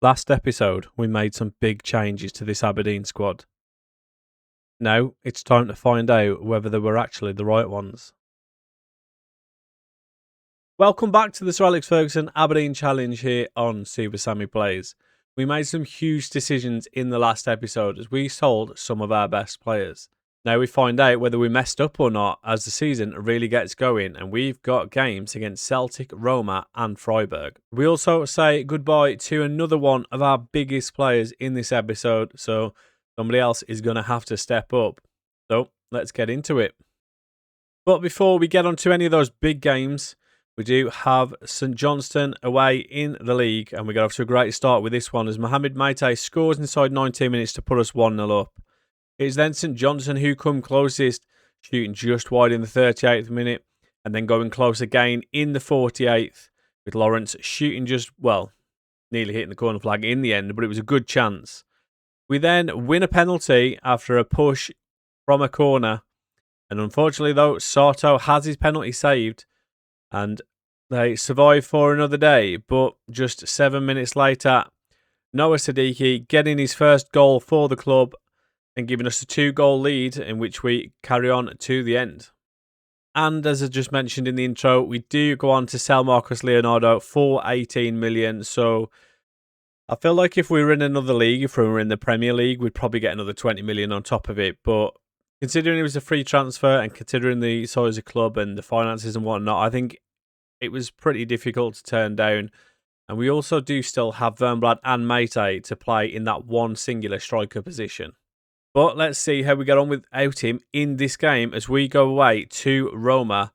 Last episode, we made some big changes to this Aberdeen squad. Now, it's time to find out whether they were actually the right ones. Welcome back to the Sir Alex Ferguson Aberdeen Challenge here on Super Sammy Plays. We made some huge decisions in the last episode as we sold some of our best players. Now we find out whether we messed up or not as the season really gets going, and we've got games against Celtic, Roma and Freiburg. We also say goodbye to another one of our biggest players in this episode, so somebody else is going to have to step up. So let's get into it. But before we get on to any of those big games, we do have St Johnstone away in the league, and we got off to a great start with this one as Mohamed Meite scores inside 19 minutes to put us 1-0 up. It's then St Johnstone who come closest, shooting just wide in the 38th minute, and then going close again in the 48th, with Lawrence shooting nearly hitting the corner flag in the end, but it was a good chance. We then win a penalty after a push from a corner, and unfortunately though, Sato has his penalty saved, and they survive for another day, but just 7 minutes later, Noah Sadiki getting his first goal for the club and giving us a 2-goal lead in which we carry on to the end. And as I just mentioned in the intro, we do go on to sell Marcus Leonardo for 18 million. So I feel like if we were in another league, if we were in the Premier League, we'd probably get another 20 million on top of it. But considering it was a free transfer and considering the size of club and the finances and whatnot, I think it was pretty difficult to turn down. And we also do still have Vernblad and Meite to play in that one singular striker position. But let's see how we get on without him in this game as we go away to Roma.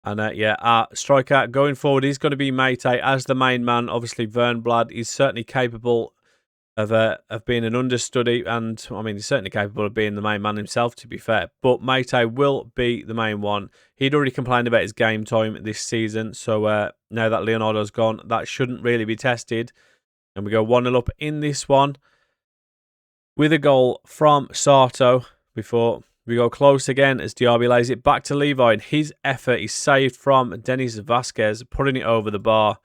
And our striker going forward is going to be Meite as the main man. Obviously, Vernblad is certainly capable of being an understudy. And, he's certainly capable of being the main man himself, to be fair. But Meite will be the main one. He'd already complained about his game time this season. So now that Leonardo's gone, that shouldn't really be tested. And we go 1-0 up in this one, with a goal from Sato before we go close again as Diaby lays it back to Levi, and his effort is saved from Denis Vasquez, putting it over the bar.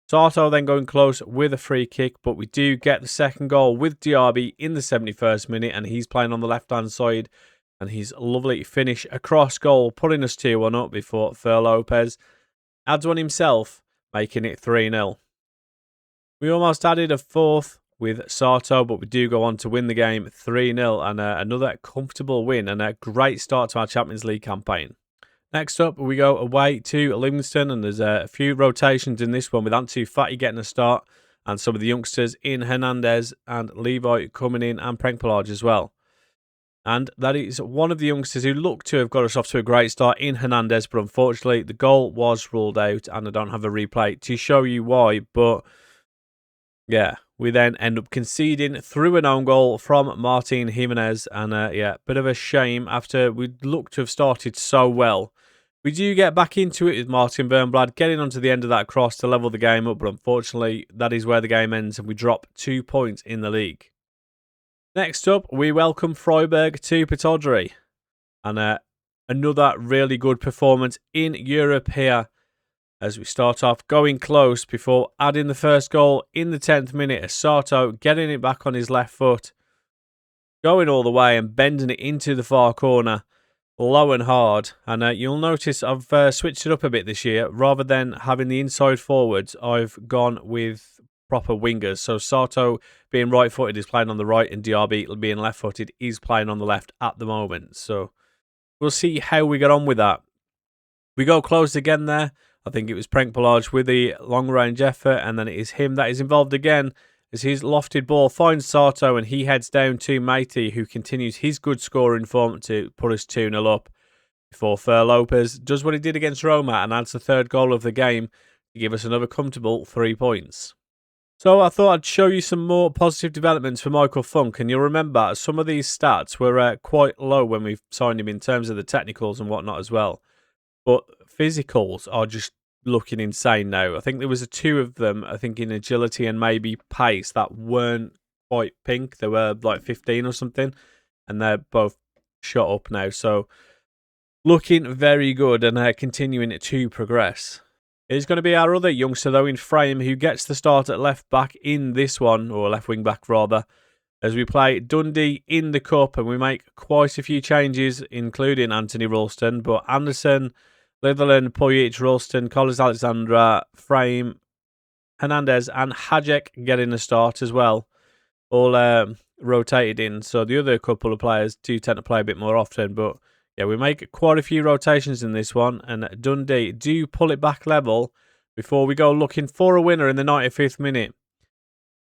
Sato then going close with a free kick, but we do get the second goal with Diaby in the 71st minute, and he's playing on the left-hand side, and his lovely finish across goal, putting us 2-1 up before Fer Lopez adds one himself, making it 3-0. We almost added a fourth with Sato, but we do go on to win the game 3-0 and another comfortable win and a great start to our Champions League campaign. Next up, we go away to Livingston, and there's a few rotations in this one with Antu Fati getting a start and some of the youngsters in Hernandez and Levi coming in and Prenkpolage as well. And that is one of the youngsters who looked to have got us off to a great start in Hernandez, but unfortunately the goal was ruled out and I don't have a replay to show you why, but yeah, we then end up conceding through an own goal from Martin Jimenez. And bit of a shame after we looked to have started so well. We do get back into it with Martin Vernblad getting onto the end of that cross to level the game up. But unfortunately, that is where the game ends and we drop 2 points in the league. Next up, we welcome Freiburg to Pittodrie. And another really good performance in Europe here, as we start off going close before adding the first goal in the 10th minute. As Sato getting it back on his left foot, going all the way and bending it into the far corner, low and hard. And you'll notice I've switched it up a bit this year. Rather than having the inside forwards, I've gone with proper wingers. So Sato being right-footed is playing on the right, and Diaby being left-footed is playing on the left at the moment. So we'll see how we get on with that. We go close again there. I think it was Prenkpolage with the long-range effort, and then it is him that is involved again as his lofted ball finds Sato and he heads down to Meite, who continues his good scoring form to put us 2-0 up before Fer Lopez does what he did against Roma and adds the third goal of the game to give us another comfortable 3 points. So I thought I'd show you some more positive developments for Michael Funk, and you'll remember some of these stats were quite low when we signed him in terms of the technicals and whatnot as well. But physicals are just looking insane now. I think there was 2 of them, I think in agility and maybe pace, that weren't quite pink. They were like 15 or something, and they're both shot up now. So looking very good and continuing to progress. It's going to be our other youngster, though, in frame, who gets the start at left back in this one, or left wing back rather, as we play Dundee in the cup, and we make quite a few changes, including Anthony Ralston, but Anderson, Litherland, Pojic, Ralston, Collins Alexandra, Frame, Hernandez and Hajek getting a start as well, all rotated in. So the other couple of players do tend to play a bit more often, but yeah, we make quite a few rotations in this one, and Dundee do pull it back level before we go looking for a winner in the 95th minute.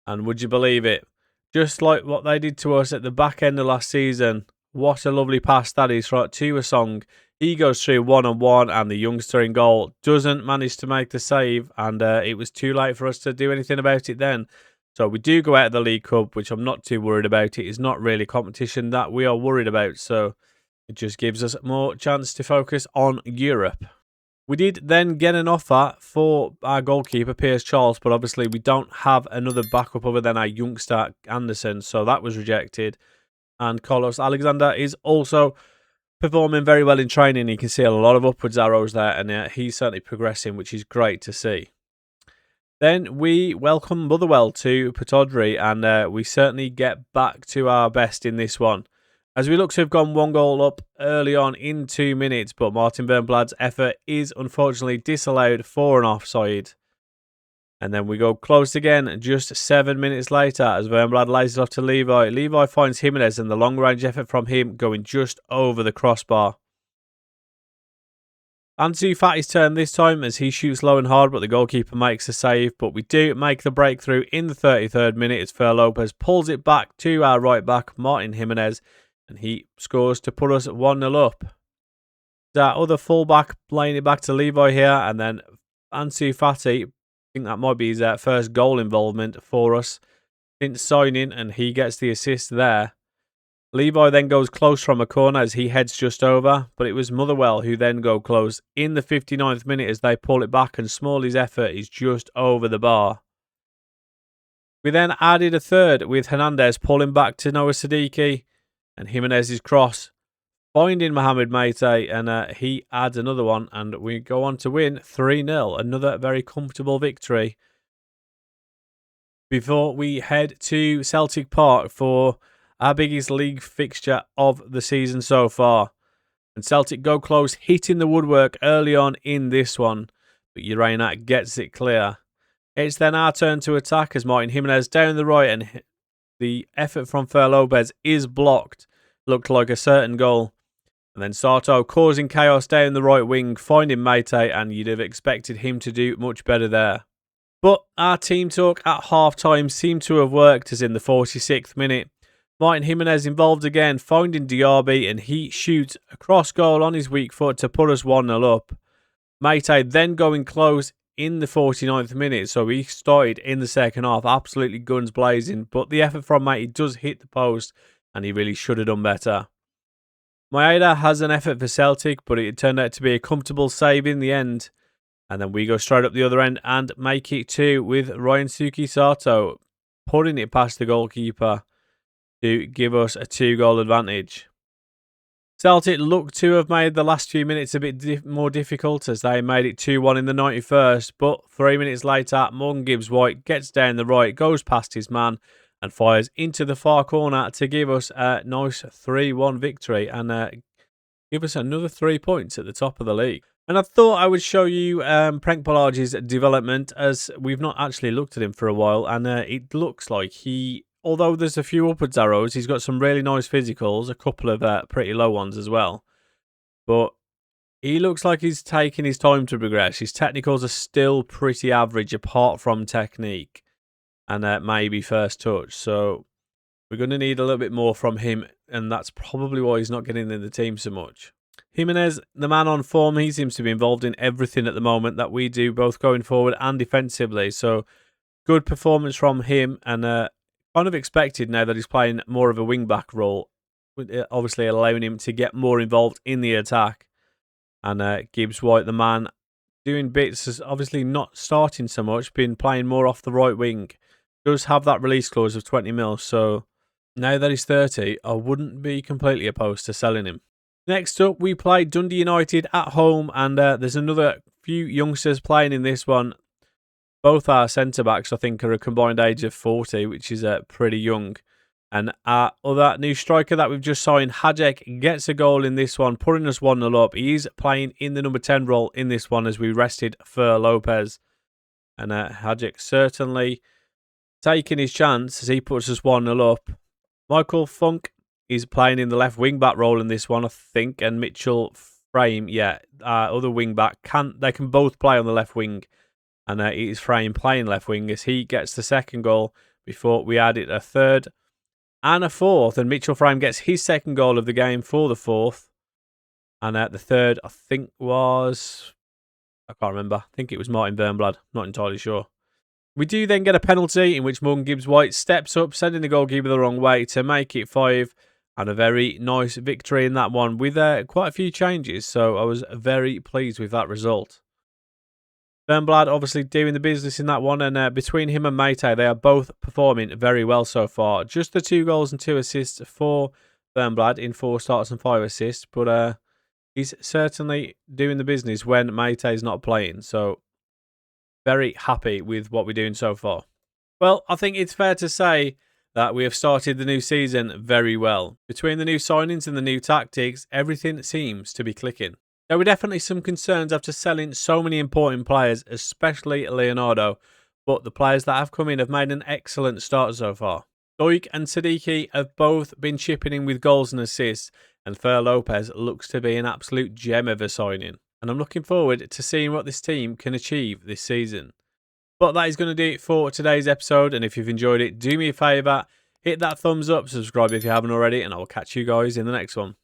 And would you believe it? Just like what they did to us at the back end of last season, what a lovely pass that is right to a song. He goes through one-on-one, and the youngster in goal doesn't manage to make the save, and it was too late for us to do anything about it then. So we do go out of the League Cup, which I'm not too worried about. It is not really competition that we are worried about, so it just gives us more chance to focus on Europe. We did then get an offer for our goalkeeper, Piers Charles, but obviously we don't have another backup other than our youngster, Anderson, so that was rejected. And Carlos Alexander is also performing very well in training. You can see a lot of upwards arrows there, and he's certainly progressing, which is great to see. Then we welcome Motherwell to Pittodrie, and we certainly get back to our best in this one, as we look to have gone 1 goal up early on in 2 minutes, but Martin Bernblad's effort is unfortunately disallowed for an offside. And then we go close again just 7 minutes later as Bernblad lays it off to Levi. Levi finds Jimenez, and the long-range effort from him going just over the crossbar. Ansu Fati's turn this time as he shoots low and hard, but the goalkeeper makes a save. But we do make the breakthrough in the 33rd minute as Fer Lopez pulls it back to our right back, Martin Jimenez, and he scores to put us 1-0 up. That other fullback laying it back to Levi here, and then Ansu Fati, I think that might be his first goal involvement for us since signing, and he gets the assist there. Levi then goes close from a corner as he heads just over, but it was Motherwell who then go close in the 59th minute as they pull it back, and Smalley's effort is just over the bar. We then added a third with Hernandez pulling back to Noah Siddiqui, and Jimenez's cross finding Mohamed Meite, and he adds another one, and we go on to win 3-0. Another very comfortable victory before we head to Celtic Park for our biggest league fixture of the season so far. And Celtic go close, hitting the woodwork early on in this one, but Uranak gets it clear. It's then our turn to attack as Martin Jimenez down the right, and the effort from Fer Lopez is blocked. Looked like a certain goal. And then Sato causing chaos down the right wing, finding Meite, and you'd have expected him to do much better there. But our team talk at half-time seemed to have worked, as in the 46th minute. Martin Jimenez involved again, finding Diaby, and he shoots a cross goal on his weak foot to put us 1-0 up. Meite then going close in the 49th minute, so he started in the second half, absolutely guns blazing, but the effort from Meite does hit the post, and he really should have done better. Maeda has an effort for Celtic, but it turned out to be a comfortable save in the end. And then we go straight up the other end and make it 2 with Ryansuke Sato putting it past the goalkeeper to give us a 2-goal advantage. Celtic look to have made the last few minutes a bit more difficult as they made it 2-1 in the 91st, but 3 minutes later, Morgan Gibbs-White gets down the right, goes past his man, and fires into the far corner to give us a nice 3-1 victory and give us another 3 points at the top of the league. And I thought I would show you Prank Polage's development, as we've not actually looked at him for a while, and it looks like although there's a few upwards arrows, he's got some really nice physicals, a couple of pretty low ones as well. But he looks like he's taking his time to progress. His technicals are still pretty average apart from technique and maybe first touch. So we're going to need a little bit more from him, and that's probably why he's not getting in the team so much. Jimenez, the man on form, he seems to be involved in everything at the moment that we do, both going forward and defensively. So good performance from him, and kind of expected now that he's playing more of a wing-back role, obviously allowing him to get more involved in the attack. And Gibbs-White, the man, doing bits, is obviously not starting so much, been playing more off the right wing. Does have that release clause of 20 mil, so now that he's 30, I wouldn't be completely opposed to selling him. Next up, we play Dundee United at home, and there's another few youngsters playing in this one. Both our centre-backs, I think, are a combined age of 40, which is pretty young. And our other new striker that we've just signed, Hajek, gets a goal in this one, putting us 1-0 up. He's playing in the number 10 role in this one as we rested for Lopez. And Hajek certainly taking his chance as he puts us 1-0 up. Michael Funk is playing in the left wing-back role in this one, I think. And Mitchell Frame, our other wing-back, they can both play on the left wing. And it is Frame playing left wing as he gets the second goal before we added a third and a fourth. And Mitchell Frame gets his second goal of the game for the fourth. And the third, I think, was... I can't remember. I think it was Martin Vernblad. Not entirely sure. We do then get a penalty in which Morgan Gibbs-White steps up, sending the goalkeeper the wrong way to make it 5. And a very nice victory in that one with quite a few changes. So I was very pleased with that result. Vernblad obviously doing the business in that one, and between him and Mayte, they are both performing very well so far. Just the 2 goals and 2 assists for Vernblad in 4 starts and 5 assists, but he's certainly doing the business when Mayte is not playing, so very happy with what we're doing so far. Well, I think it's fair to say that we have started the new season very well. Between the new signings and the new tactics, everything seems to be clicking. There were definitely some concerns after selling so many important players, especially Leonardo, but the players that have come in have made an excellent start so far. Doik and Siddiqui have both been chipping in with goals and assists, and Fer Lopez looks to be an absolute gem of a signing. And I'm looking forward to seeing what this team can achieve this season. But that is going to do it for today's episode, and if you've enjoyed it, do me a favour, hit that thumbs up, subscribe if you haven't already, and I will catch you guys in the next one.